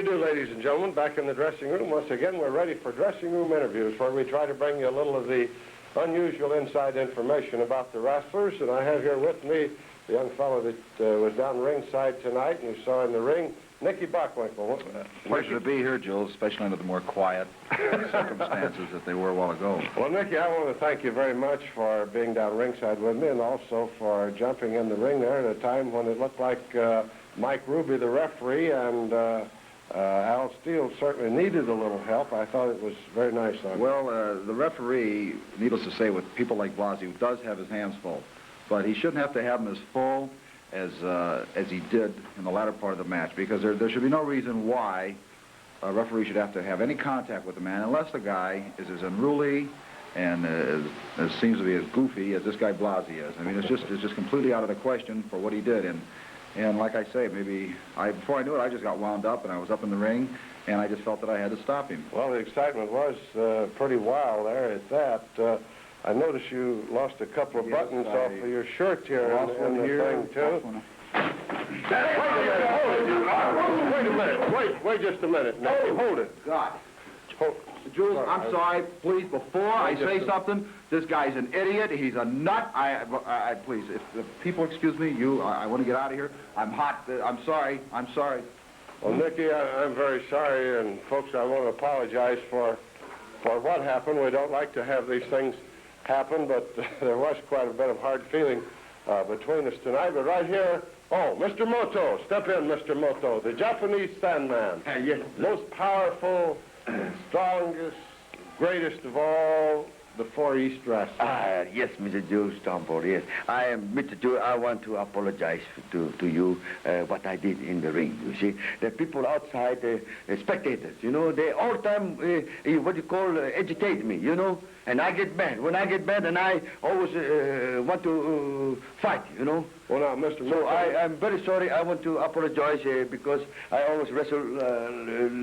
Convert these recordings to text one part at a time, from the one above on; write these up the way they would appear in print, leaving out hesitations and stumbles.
you do, ladies and gentlemen? Back in the dressing room. Once again, we're ready for dressing room interviews, where we try to bring you a little of the unusual inside information about the wrestlers. And I have here with me the young fellow that was down ringside tonight and you saw in the ring, Nicky Bockwinkel. Pleasure to be here, Jules, especially under the more quiet circumstances that they were a while ago. Well, Nicky, I want to thank you very much for being down ringside with me and also for jumping in the ring there at a time when it looked like Mike Ruby, the referee, and Al Steele certainly needed a little help. I thought it was very nice on you. Well, the referee, needless to say, with people like Blassie, does have his hands full. But he shouldn't have to have them as full as he did in the latter part of the match, because there should be no reason why a referee should have to have any contact with the man unless the guy is as unruly and seems to be as goofy as this guy Blassie is. I mean, it's just completely out of the question for what he did. And like I say, before I knew it, I just got wound up and I was up in the ring and I just felt that I had to stop him. Well, the excitement was pretty wild there at that. I noticed you lost a couple of buttons off of your shirt here in the thing, too. Wait a minute. Wait just a minute. Now, hold it. God. Jules, I'm sorry. Please, before I say something, this guy's an idiot. He's a nut. Please, if people excuse me, I want to get out of here. I'm hot. I'm sorry. I'm sorry. Well, Nicky, I'm very sorry, and folks, I want to apologize for what happened. We don't like to have these things happen, but there was quite a bit of hard feeling between us tonight. But right here, Mr. Moto, step in, Mr. Moto, the Japanese Sandman. Yes. Most powerful, strongest, greatest of all the Four East wrestlers. Yes, Mr. Joe Stamford, yes. Mr. Joe, I want to apologize to you what I did in the ring, you see. The people outside, the spectators, you know, they all the time, agitate me, you know. And I get mad. When I get mad, and I always want to fight, you know. Well, now, Mr. So I'm very sorry. I want to apologize because I always wrestle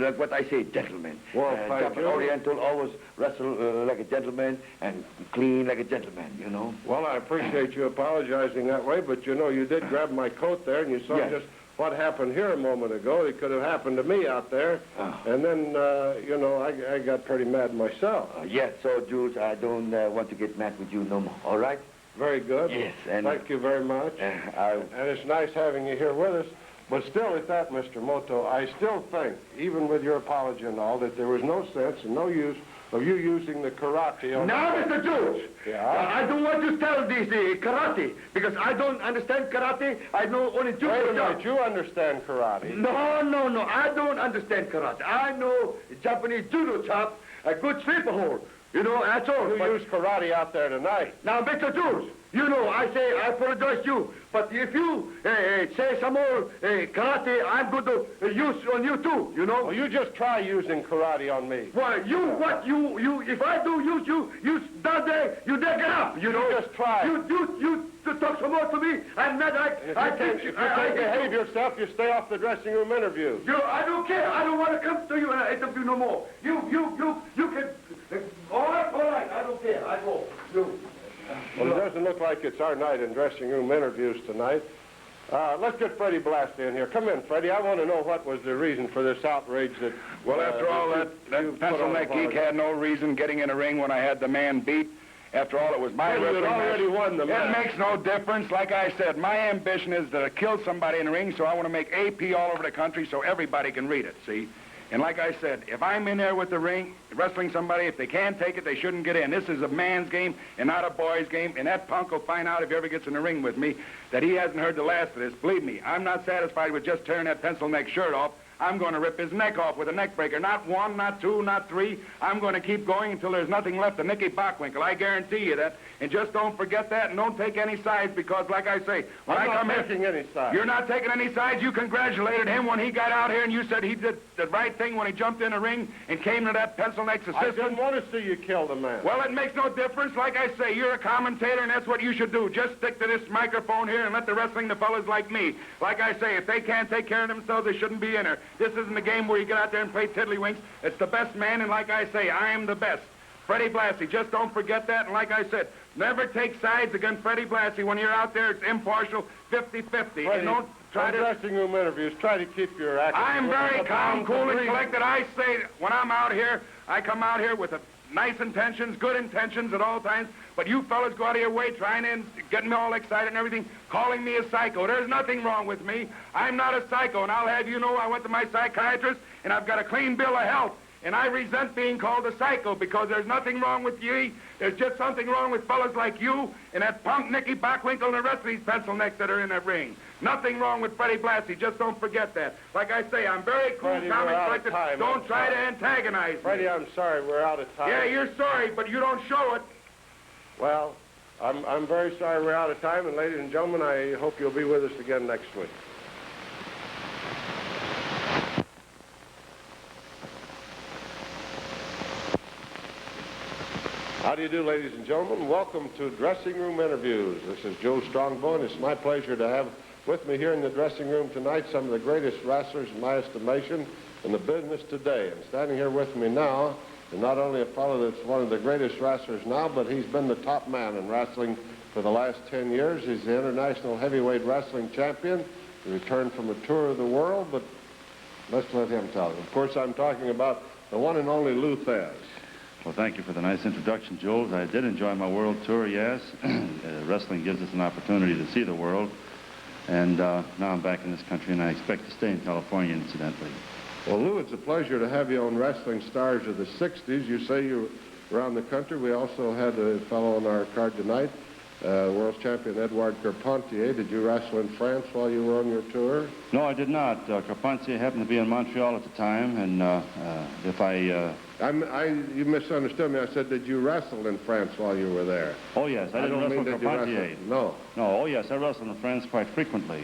like what I say, gentleman. Well, Oriental always wrestle like a gentleman and clean like a gentleman, you know. Well, I appreciate you apologizing that way, but, you know, you did grab my coat there, and you saw just what happened here a moment ago. It could have happened to me out there. And then, you know, I got pretty mad myself. Yes, so, Jules, I don't want to get mad with you no more, all right? Very good. Yes, and thank you very much. And it's nice having you here with us. But still, at that, Mr. Moto, I still think, even with your apology and all, that there was no sense and no use of you using the karate on... Now, Mr. Jules, I don't want to tell this karate, because I don't understand karate. I know only judo. Wait a minute, you understand karate. No, I don't understand karate. I know Japanese judo chop, a good sleeper hold. You know, that's all. You used karate out there tonight. Now, Mr. Jules, you know, I say I apologize to you, but if you say some more karate, I'm going to use on you too, you know? Well, you just try using karate on me. Well, if I do use you down there, you there get up, you know? You just try. You talk some more to me, and then if you can't behave yourself, you stay off the dressing room interview. I don't care. I don't want to come to you and interview no more. You can... All right, I don't care. I go. Well, it doesn't look like it's our night in dressing room interviews tonight. Let's get Freddie Blassie in here. Come in, Freddie. I want to know what was the reason for this outrage that... Well, after all, that pencil neck geek had no reason getting in a ring when I had the man beat. After all, it was my wrestling match. Already won the match. It makes no difference. Like I said, my ambition is to kill somebody in the ring, so I want to make AP all over the country so everybody can read it, see? And like I said, if I'm in there with the ring, wrestling somebody, if they can't take it, they shouldn't get in. This is a man's game and not a boy's game, and that punk will find out if he ever gets in the ring with me that he hasn't heard the last of this. Believe me, I'm not satisfied with just tearing that pencil neck shirt off. I'm going to rip his neck off with a neck breaker. Not one, not two, not three. I'm going to keep going until there's nothing left of Nicky Bockwinkel. I guarantee you that. And just don't forget that, and don't take any sides, because, like I say, when I'm I come not taking any sides. You're not taking any sides. You congratulated him when he got out here, and you said he did the right thing when he jumped in the ring and came to that pencil neck's assistant. I didn't want to see you kill the man. Well, it makes no difference. Like I say, you're a commentator, and that's what you should do. Just stick to this microphone here and let the wrestling the fellas like me. Like I say, if they can't take care of themselves, they shouldn't be in here. This isn't a game where you get out there and play tiddlywinks. It's the best man, and like I say, I am the best. Freddie Blassie. Just don't forget that. And like I said, never take sides against Freddie Blassie. When you're out there, it's impartial, 50-50. And don't try to... dressing room interviews, try to keep your act... I'm very calm, cool, and collected. I say, when I'm out here, I come out here with nice intentions, good intentions at all times. But you fellas go out of your way trying to get me all excited and everything, calling me a psycho. There's nothing wrong with me. I'm not a psycho, and I'll have you know I went to my psychiatrist, and I've got a clean bill of health. And I resent being called a psycho because there's nothing wrong with you. There's just something wrong with fellas like you and that punk Nicky Bockwinkel and the rest of these pencil necks that are in that ring. Nothing wrong with Freddie Blassie. Just don't forget that. Like I say, I'm very cool, Freddie, calm, we're and out of collected. time. Don't try to antagonize me. Freddie, I'm sorry, we're out of time. Yeah, you're sorry, but you don't show it. Well, I'm very sorry we're out of time, and ladies and gentlemen, I hope you'll be with us again next week. How do you do, ladies and gentlemen? Welcome to Dressing Room Interviews. This is Joe Strongbow, and it's my pleasure to have with me here in the dressing room tonight some of the greatest wrestlers, in my estimation, in the business today. And standing here with me now is not only a fellow that's one of the greatest wrestlers now, but he's been the top man in wrestling for the last 10 years. He's the International Heavyweight Wrestling Champion. He returned from a tour of the world, but let's let him tell you. Of course, I'm talking about the one and only Lou Thesz. Well, thank you for the nice introduction, Jules. I did enjoy my world tour, yes. Wrestling gives us an opportunity to see the world. And now I'm back in this country, and I expect to stay in California, incidentally. Well, Lou, it's a pleasure to have you on Wrestling Stars of the 60s. You say you're around the country. We also had a fellow on our card tonight, world champion Edouard Carpentier. Did you wrestle in France while you were on your tour? No, I did not. Carpentier happened to be in Montreal at the time, and if I... You misunderstood me. I said, did you wrestle in France while you were there? Oh, yes. I didn't wrestle Carpentier. No. No, oh, yes. I wrestled in France quite frequently.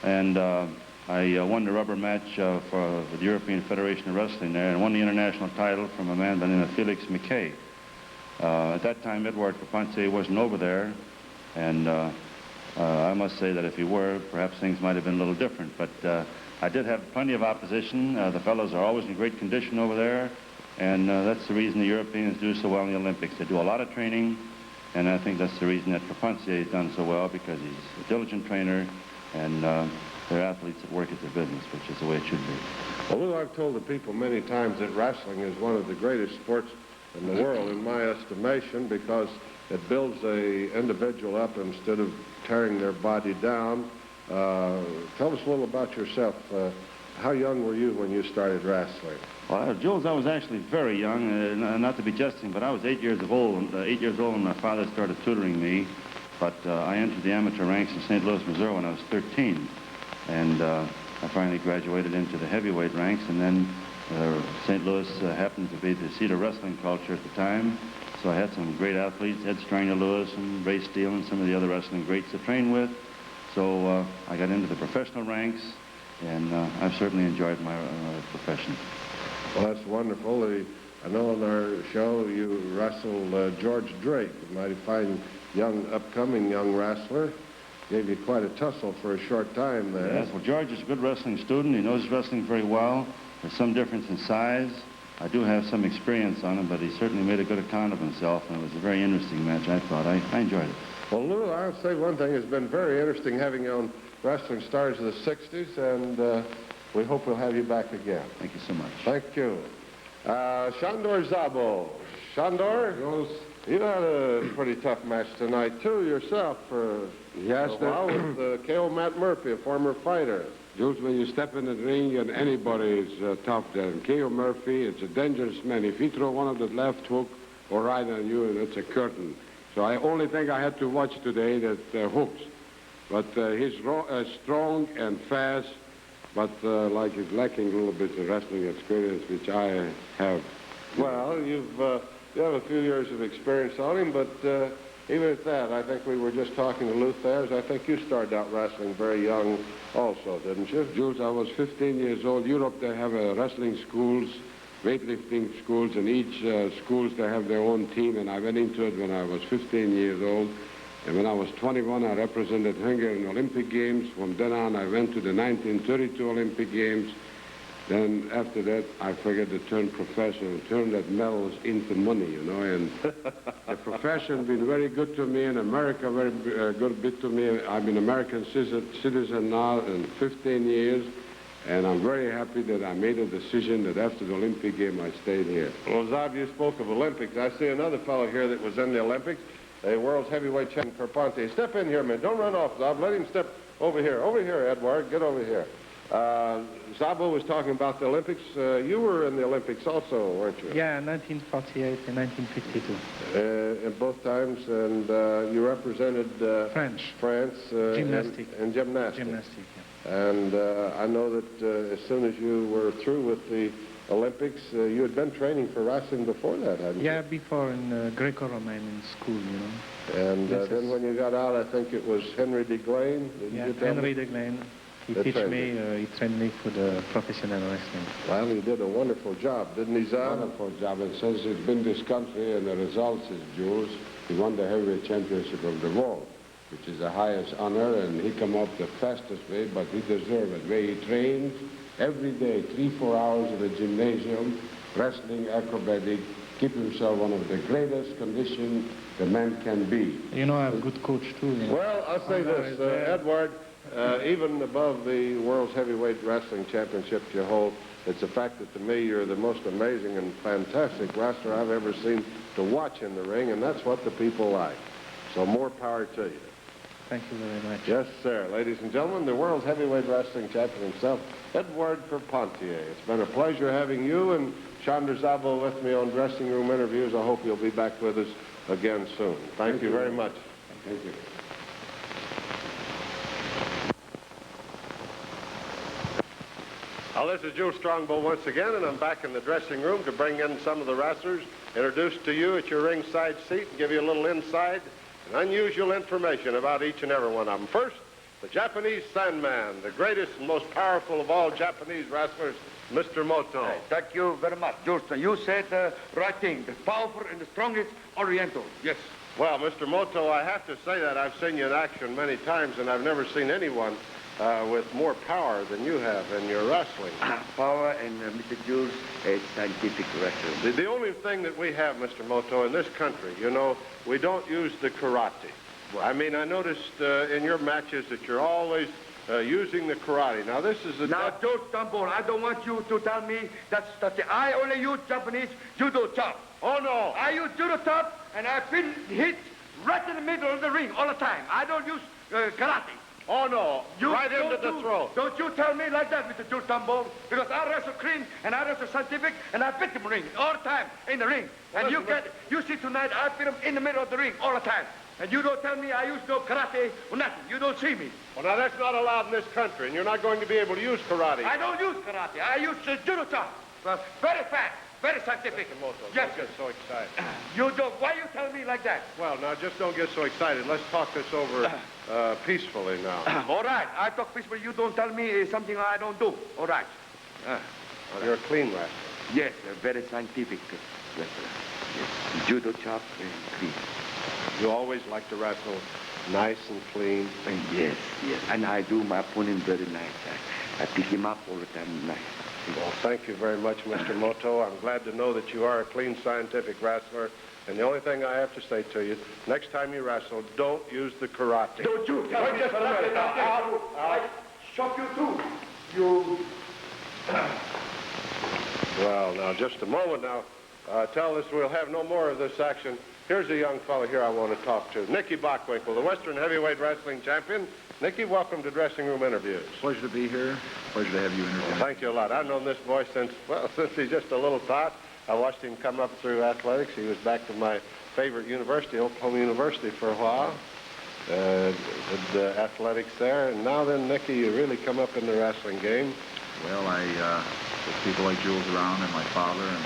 And I won the rubber match for the European Federation of Wrestling there and won the international title from a man by the name of Felix McKay. At that time, Edouard Carpentier wasn't over there. And I must say that if he were, perhaps things might have been a little different. But I did have plenty of opposition. The fellows are always in great condition over there. And that's the reason the Europeans do so well in the Olympics. They do a lot of training, and I think that's the reason that Carpentier has done so well, because he's a diligent trainer, and they're athletes that work at their business, which is the way it should be. Well, Lou, I've told the people many times that wrestling is one of the greatest sports in the world, in my estimation, because it builds a individual up instead of tearing their body down. Tell us a little about yourself. How young were you when you started wrestling? Well, Jules, I was actually very young, not to be jesting, but I was 8 years old. 8 years old when my father started tutoring me. But I entered the amateur ranks in St. Louis, Missouri when I was 13. And I finally graduated into the heavyweight ranks. And then St. Louis happened to be the seat of wrestling culture at the time. So I had some great athletes, Ed Strangler-Lewis and Ray Steele and some of the other wrestling greats to train with. So I got into the professional ranks, and I've certainly enjoyed my profession. Well, that's wonderful. I know on our show you wrestled George Drake, a mighty fine upcoming young wrestler. Gave you quite a tussle for a short time there. Yes, well, George is a good wrestling student. He knows wrestling very well. There's some difference in size. I do have some experience on him, but he certainly made a good account of himself, and it was a very interesting match, I thought. I enjoyed it. Well, Lou, I'll say one thing. It's been very interesting having you on Wrestling Stars of the 60s, and we hope we'll have you back again. Thank you so much. Thank you. Shandor Szabo. Shandor, you had a pretty tough match tonight, too, yourself, for Yes, a while with K.O. Matt Murphy, a former fighter. Jules, when you step in the ring, and anybody is tough there. And K.O. Murphy, it's a dangerous man. If he throw one of the left hook or right on you, it's a curtain. So I only think I had to watch today that hooks. But he's strong and fast, but like he's lacking a little bit of wrestling experience, which I have. Well, you have a few years of experience on him, but even at that, I think we were just talking to Lou Thesz. I think you started out wrestling very young also, didn't you? Jules, I was 15 years old. Europe, they have wrestling schools, weightlifting schools, and each schools, they have their own team, and I went into it when I was 15 years old. And when I was 21, I represented Hungary in Olympic Games. From then on, I went to the 1932 Olympic Games. Then after that, I forget to turn professional, turn that medals into money, you know. And the profession been very good to me, and America very good bit to me. I'm an American citizen now in 15 years, and I'm very happy that I made a decision that after the Olympic game I stayed here. Well, Zab, you spoke of Olympics. I see another fellow here that was in the Olympics, a world's heavyweight champion, Carpentier. Step in here, man. Don't run off, Zab. Let him step over here. Over here, Edward. Get over here. Szabo was talking about the Olympics. You were in the Olympics also, weren't you? Yeah, 1948 and 1952. In both times, and you represented France Gymnastic. in gymnastics. Gymnastic, yeah. And I know that as soon as you were through with the Olympics, you had been training for wrestling before that, hadn't you? Yeah, before in Greco-Roman in school, you know. And then when you got out, I think it was Henry de Glaine. Yeah, Henry de Glaine. He taught me, he trained me for the professional wrestling. Well, he did a wonderful job, didn't he, Zab? Wonderful job. And since he's been this country and the results is Jules, he won the heavyweight championship of the world, which is the highest honor, and he come up the fastest way, but he deserved it. Where he trains every day, 3-4 hours in the gymnasium, wrestling, acrobatic, keep himself one of the greatest condition the man can be. You know, I have a good coach too. You know. Well, I'll say this, Edward, even above the world's heavyweight wrestling championship you hold, it's the fact that to me you're the most amazing and fantastic wrestler I've ever seen to watch in the ring, and that's what the people like. So more power to you. Thank you very much. Yes, sir. Ladies and gentlemen, the world's heavyweight wrestling champion himself, Edward Carpentier. It's been a pleasure having you and Chandra Szabo with me on Dressing Room Interviews. I hope you'll be back with us again soon. Thank you very much. Thank you. Now, this is Joe Strongbow once again, and I'm back in the dressing room to bring in some of the wrestlers, introduce to you at your ringside seat, and give you a little inside and unusual information about each and every one of them. First, the Japanese Sandman, the greatest and most powerful of all Japanese wrestlers, Mr. Moto. Hey, thank you very much, Johnston. You said the right thing, the powerful and the strongest Oriental. Yes. Well, Mr. Moto, I have to say that I've seen you in action many times, and I've never seen anyone with more power than you have in your wrestling. Power and Mr. Jules, a scientific wrestler. The only thing that we have, Mr. Moto, in this country, you know, we don't use the karate. What? I mean, I noticed in your matches that you're always using the karate. Now, this is a... Now, Joe Stumble, I don't want you to tell me that's I only use Japanese judo chop. Oh, no. I use judo chop, and I've been hit right in the middle of the ring all the time. I don't use karate. Oh, no. You right into the throat. Don't you tell me like that, Mr. Joe Stumble, because I wrestle clean, and I wrestle scientific, and I beat them ring all the time in the ring. Well, and you see tonight, I beat them in the middle of the ring all the time. And you don't tell me I use no karate or nothing. You don't see me. Well, now, that's not allowed in this country, and you're not going to be able to use karate. I don't use karate. I use judo chop. Very fast, very scientific. Mr. Moto, yes, don't get so excited. You don't. Why you tell me like that? Well, now, just don't get so excited. Let's talk this over peacefully now. All right. I talk peacefully. You don't tell me something I don't do. All right. You're a clean wrestler. Yes, very scientific wrestler. Yes. Judo chop and clean. You always like to wrestle nice and clean. Yes, yes. And I do my opponent very nice. I pick him up all the time nice. Well, thank you very much, Mr. Moto. I'm glad to know that you are a clean, scientific wrestler. And the only thing I have to say to you, next time you wrestle, don't use the karate. Don't you tell me. Just a minute. I shock you too. You... Well, now, just a moment now. Tell us we'll have no more of this action. Here's a young fellow here I want to talk to. Nicky Bockwinkel, the Western Heavyweight Wrestling Champion. Nicky, welcome to Dressing Room Interviews. Pleasure to be here. Pleasure to have you interview. Well, thank you a lot. I've known this boy since he's just a little tot. I watched him come up through athletics. He was back to my favorite university, Oklahoma University, for a while. Did athletics there. And now then, Nicky, you really come up in the wrestling game. Well, with people like Jules around and my father and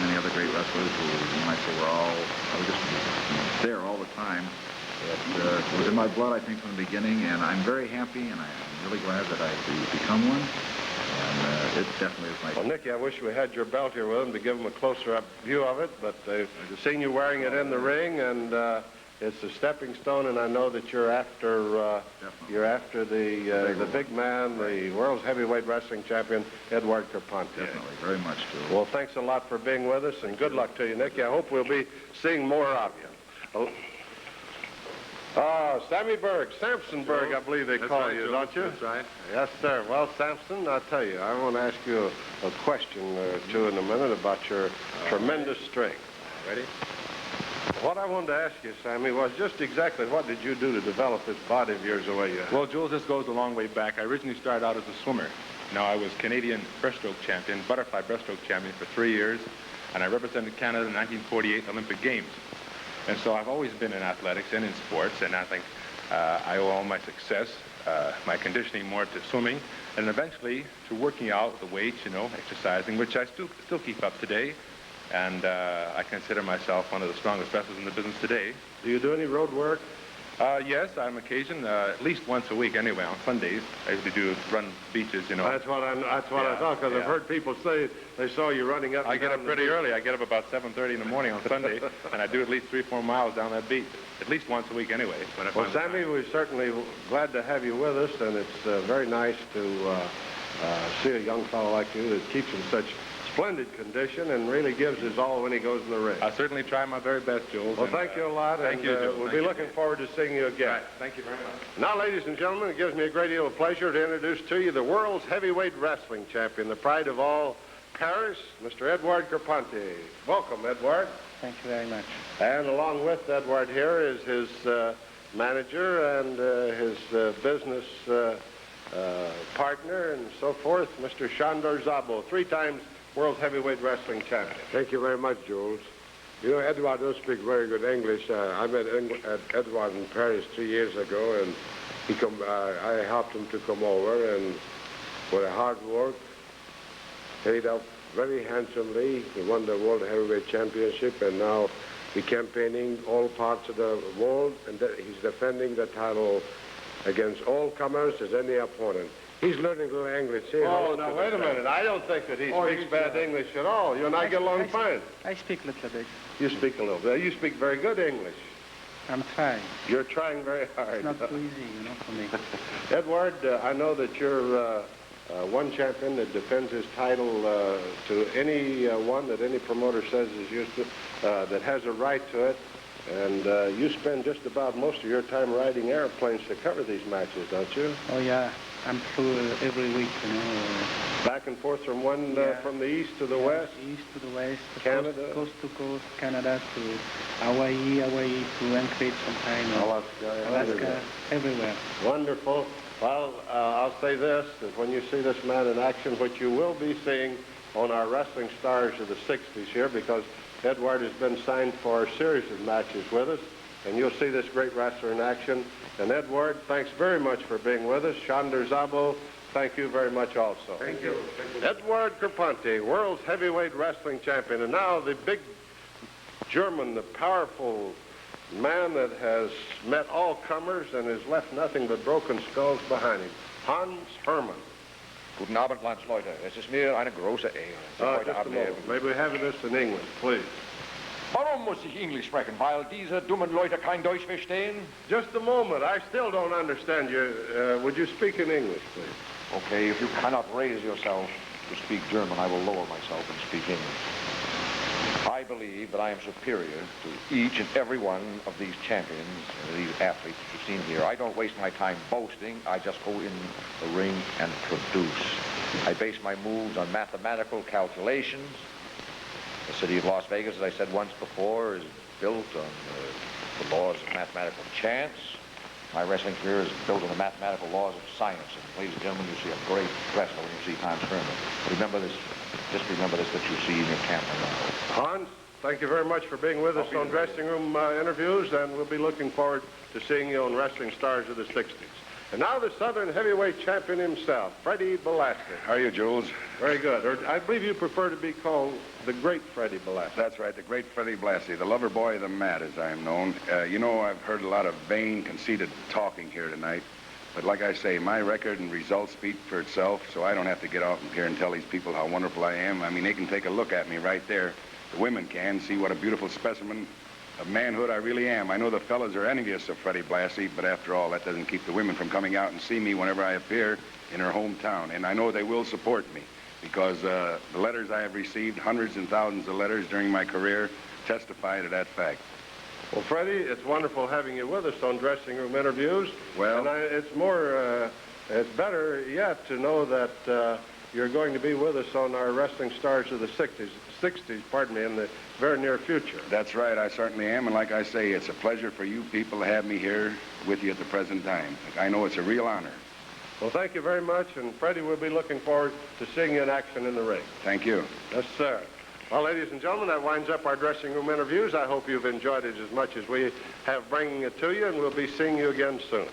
many other great wrestlers who, when I say I was just there all the time. It was in my blood, I think, from the beginning, and I'm very happy, and I'm really glad that I've become one. And it definitely is my... Well, Nicky, I wish we had your belt here with him to give him a closer-up view of it, but they've seen you wearing it in the ring, and It's a stepping stone, and I know that you're after the big man, the world's heavyweight wrestling champion, Edward Carpentier. Definitely, very much, Jules. Well, thanks a lot for being with us, and good luck to you, Nicky. I hope we'll be seeing more of you. Oh, Sammy Berg, Samson Berg, I believe they call you, don't you? That's right. Yes, sir. Well, Samson, I'll tell you, I want to ask you a question or two in a minute about your tremendous strength. Ready? What I wanted to ask you, Sammy, was just exactly what did you do to develop this body of yours the way you have? Well, Jules, this goes a long way back. I originally started out as a swimmer. Now, I was Canadian breaststroke champion, butterfly breaststroke champion for 3 years, and I represented Canada in the 1948 Olympic Games. And so I've always been in athletics and in sports, and I think I owe all my success, my conditioning more to swimming, and eventually to working out the weights, exercising, which I still keep up today. And I consider myself one of the strongest wrestlers in the business today. Do you do any road work? Yes, on occasion, at least once a week anyway, on Sundays. I usually run beaches, That's what I thought, because I've heard people say they saw you running up. I get up pretty early. I get up about 7:30 in the morning on Sunday, and I do at least 3-4 miles down that beach, at least once a week anyway. Well, Sammy, we're certainly glad to have you with us, and it's very nice to see a young fellow like you that keeps in such splendid condition and really gives his all when he goes in the ring. I certainly try my very best, Jules. Well, thank you a lot. Thank you, Jules. We'll be looking forward to seeing you again. Right. Thank you very much. Now, ladies and gentlemen, it gives me a great deal of pleasure to introduce to you the world's heavyweight wrestling champion, the pride of all Paris, Mr. Edward Carpentier. Welcome, Edward. Thank you very much. And along with Edward here is his manager and his business partner and so forth, Mr. Szabo, 3 times world heavyweight wrestling champion. Thank you very much, Jules. You know, Edward does speak very good English. I met Edward in Paris 3 years ago, and I helped him to come over, and with hard work, paid up very handsomely. He won the World Heavyweight Championship, and now he's campaigning all parts of the world, and he's defending the title against all comers as any opponent. He's learning a little English. Oh, now, wait a minute. I don't think that he speaks bad English at all. You and I get along fine. I speak a little bit. You speak a little bit. You speak very good English. I'm trying. You're trying very hard. It's not too easy, for me. Edward, I know that you're one champion that defends his title to any one that any promoter says is used to, that has a right to it. And you spend just about most of your time riding airplanes to cover these matches, don't you? Oh, yeah. I'm through every week, Back and forth from from the east to the west? East to the west. Canada? Coast to coast, Canada to Hawaii to Anchorage sometime. Alaska, everywhere. Wonderful. Well, I'll say this, that when you see this man in action, which you will be seeing on our Wrestling Stars of the 60s here, because Edward has been signed for a series of matches with us, and you'll see this great wrestler in action. And Edward, thanks very much for being with us. Szabo, thank you very much also. Thank you. Edward Carpentier, world's heavyweight wrestling champion, and now the big German, the powerful man that has met all comers and has left nothing but broken skulls behind him, Hans Hermann. Guten Abend, Landsleute. Es ist mir eine große Ehre. Just a moment. May we have this in English, please? Warum muss ich Englisch sprechen? Weil diese dummen Leute kein Deutsch verstehen? Just a moment. I still don't understand you. Would you speak in English, please? Okay, if you cannot raise yourself to speak German, I will lower myself and speak English. I believe that I am superior to each and every one of these champions, these athletes that you've seen here. I don't waste my time boasting. I just go in the ring and produce. I base my moves on mathematical calculations. The city of Las Vegas, as I said once before, is built on the laws of mathematical chance. My wrestling career is built on the mathematical laws of science. And ladies and gentlemen, you see a great wrestler when you see Hans Hermann. Remember this, just remember this, that you see in your camera now. Hans, thank you very much for being with us on Dressing Room Interviews, and we'll be looking forward to seeing you on Wrestling Stars of the 60s. And now the Southern heavyweight champion himself, Freddie Blassie. How are you, Jules? Very good. Or I believe you prefer to be called the great Freddie Blassie. That's right, the great Freddie Blassie, the lover boy of the mat, as I am known. You know, I've heard a lot of vain, conceited talking here tonight. But like I say, my record and results speak for itself, so I don't have to get out here and tell these people how wonderful I am. I mean, they can take a look at me right there. The women can see what a beautiful specimen of manhood, I really am. I know the fellas are envious of Freddie Blassie, but after all, that doesn't keep the women from coming out and see me whenever I appear in her hometown. And I know they will support me because the letters I have received, hundreds and thousands of letters during my career, testify to that fact. Well, Freddie, it's wonderful having you with us on Dressing Room Interviews. Well, it's better yet to know that you're going to be with us on our Wrestling Stars of the 60s, in the very near future. That's right, I certainly am. And like I say, it's a pleasure for you people to have me here with you at the present time. I know it's a real honor. Well, thank you very much, and Freddie, we'll be looking forward to seeing you in action in the ring. Thank you. Yes, sir. Well, ladies and gentlemen, that winds up our Dressing Room Interviews. I hope you've enjoyed it as much as we have bringing it to you, and we'll be seeing you again soon.